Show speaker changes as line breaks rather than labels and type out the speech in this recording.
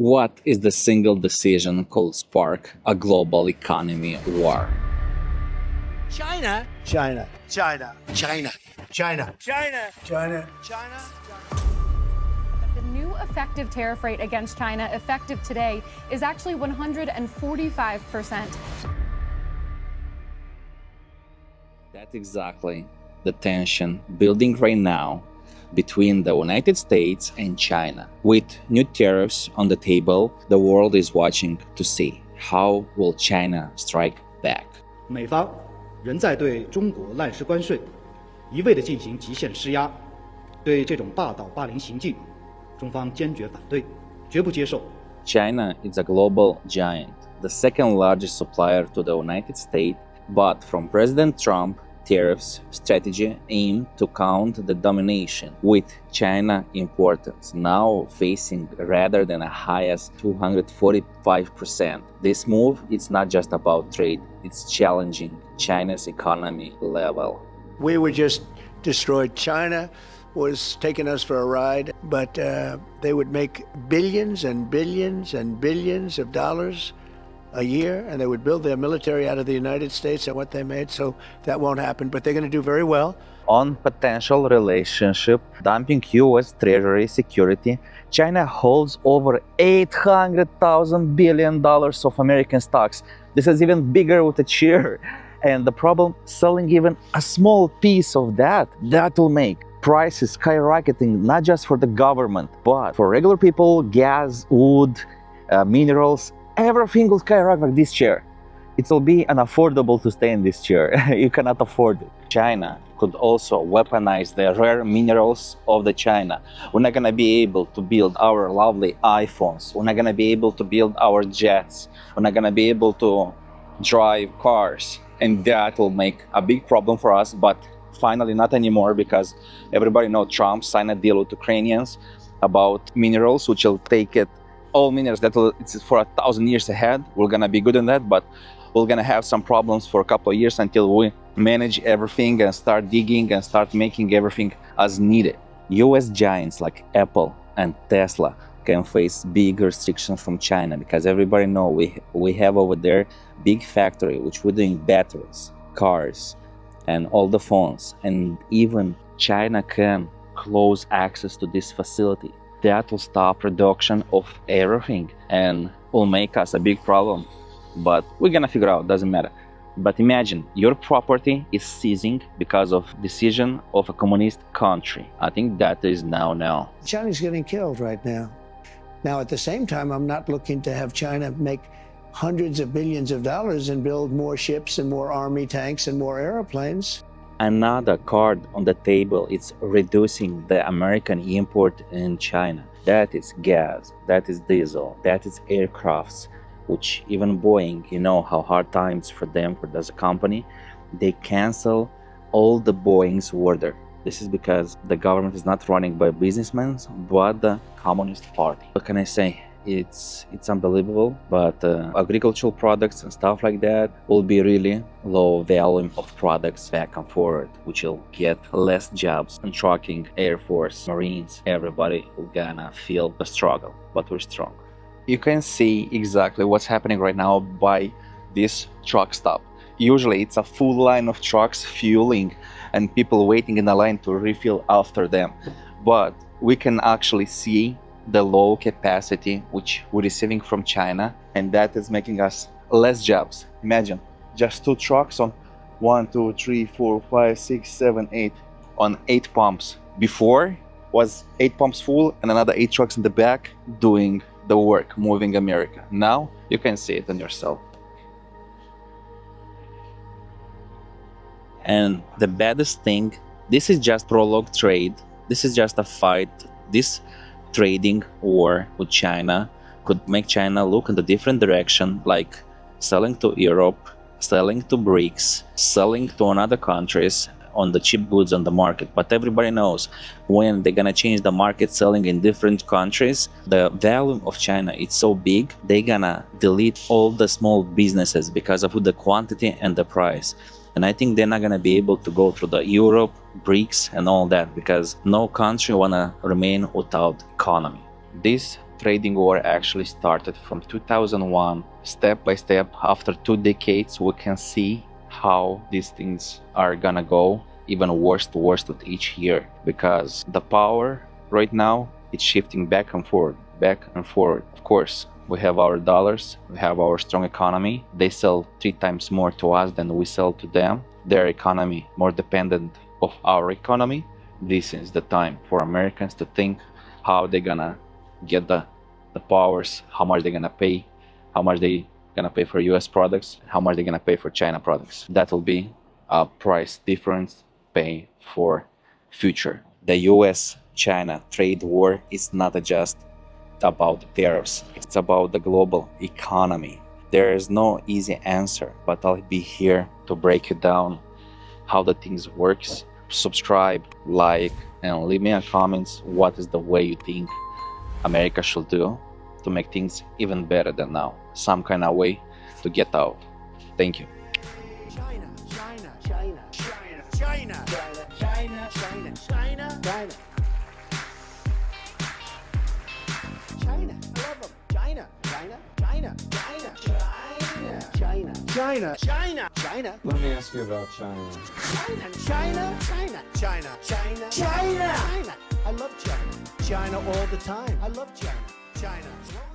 What is the single decision could spark a global economy war?
China.
China.
China.
China. China.
China.
China.
China.
The new effective tariff rate against China, effective today, is actually 145%.
That's exactly the tension building right now between the United States and China. With new tariffs on the table, the world is watching to see how will China strike back.
美方仍在对中国滥施关税，一味地进行极限施压，对这种霸道霸凌行径，中方坚决反对，绝不接受。
China is a global giant, the second largest supplier to the United States, but from President Trump, tariffs strategy aim to count the domination, with China importance now facing rather than a high as 245%. This move is not just about trade, it's challenging China's economy level.
We were just destroyed. China was taking us for a ride, but they would make billions and billions and billions of dollars a year, and they would build their military out of the United States and what they made, so that won't happen, but they're going to do very well.
On potential relationship, dumping U.S. Treasury security, China holds over $800,000 billion of American stocks. This is even bigger with a chair. And the problem, selling even a small piece of that will make prices skyrocketing, not just for the government, but for regular people, gas, wood, minerals, everything will skyrocket like this chair. It will be unaffordable to stay in this chair. You cannot afford it. China could also weaponize the rare minerals of the China. We're not going to be able to build our lovely iPhones. We're not going to be able to build our jets. We're not going to be able to drive cars. And that will make a big problem for us, but finally not anymore, because everybody knows Trump signed a deal with Ukrainians about minerals, which will take it all minerals that it's for 1,000 years ahead. We're gonna be good in that, but we're gonna have some problems for a couple of years until we manage everything and start digging and start making everything as needed. U.S. giants like Apple and Tesla can face big restrictions from China, because everybody knows we have over there big factory which we're doing batteries, cars, and all the phones, and even China can close access to this facility. That will stop production of everything and will make us a big problem. But we're gonna figure out, doesn't matter. But imagine your property is seizing because of decision of a communist country. I think that is now.
China's getting killed right now. Now, at the same time, I'm not looking to have China make hundreds of billions of dollars and build more ships and more army tanks and more airplanes.
Another card on the table is reducing the American import in China. That is gas, that is diesel, that is aircrafts, which even Boeing, you know how hard times for them, as a company, they cancel all the Boeing's order. This is because the government is not running by businessmen, but the Communist Party. What can I say? It's unbelievable, but agricultural products and stuff like that will be really low volume of products back and forward, which will get less jobs in trucking, Air Force, Marines. Everybody will gonna feel the struggle, but we're strong. You can see exactly what's happening right now by this truck stop. Usually it's a full line of trucks fueling and people waiting in a line to refill after them, but we can actually see the low capacity which we're receiving from China, and that is making us less jobs. Imagine just 2 trucks on 1, 2, 3, 4, 5, 6, 7, 8 on 8 pumps. Before was 8 pumps full and another 8 trucks in the back doing the work, moving America. Now you can see it on yourself. And the baddest thing, this is just prologue trade. This is just a fight. This trading war with China could make China look in a different direction, like selling to Europe, selling to BRICS, selling to other countries on the cheap goods on the market. But everybody knows when they're gonna change the market, selling in different countries, the value of China is so big, they're gonna delete all the small businesses because of the quantity and the price. And I think they're not gonna be able to go through the Europe, BRICS and all that, because no country wanna remain without economy. This trading war actually started from 2001. Step by step, after 2 decades, we can see how these things are gonna go even worse with each year, because the power right now it's shifting back and forward. Of course, we have our dollars, we have our strong economy. They sell 3 times more to us than we sell to them. Their economy more dependent of our economy. This is the time for Americans to think how they're gonna get the powers, how much they're gonna pay, how much they gonna pay for US products, how much they're gonna pay for China products. That will be a price difference pay for future. The US China trade war is not just about the tariffs, it's about the global economy. There is no easy answer, but I'll be here to break it down how the things works. Subscribe, like, and leave me a comments what is the way you think America should do to make things even better than now. Some kind of way to get out. Thank you.
China, China, China, China, China, China, China, China, China. China, I love them. China, China, China, China, China, China, China, China, China.
Let me ask you about China.
China, China, China, China, China, China, China. I love China. China all the time. I love China. China.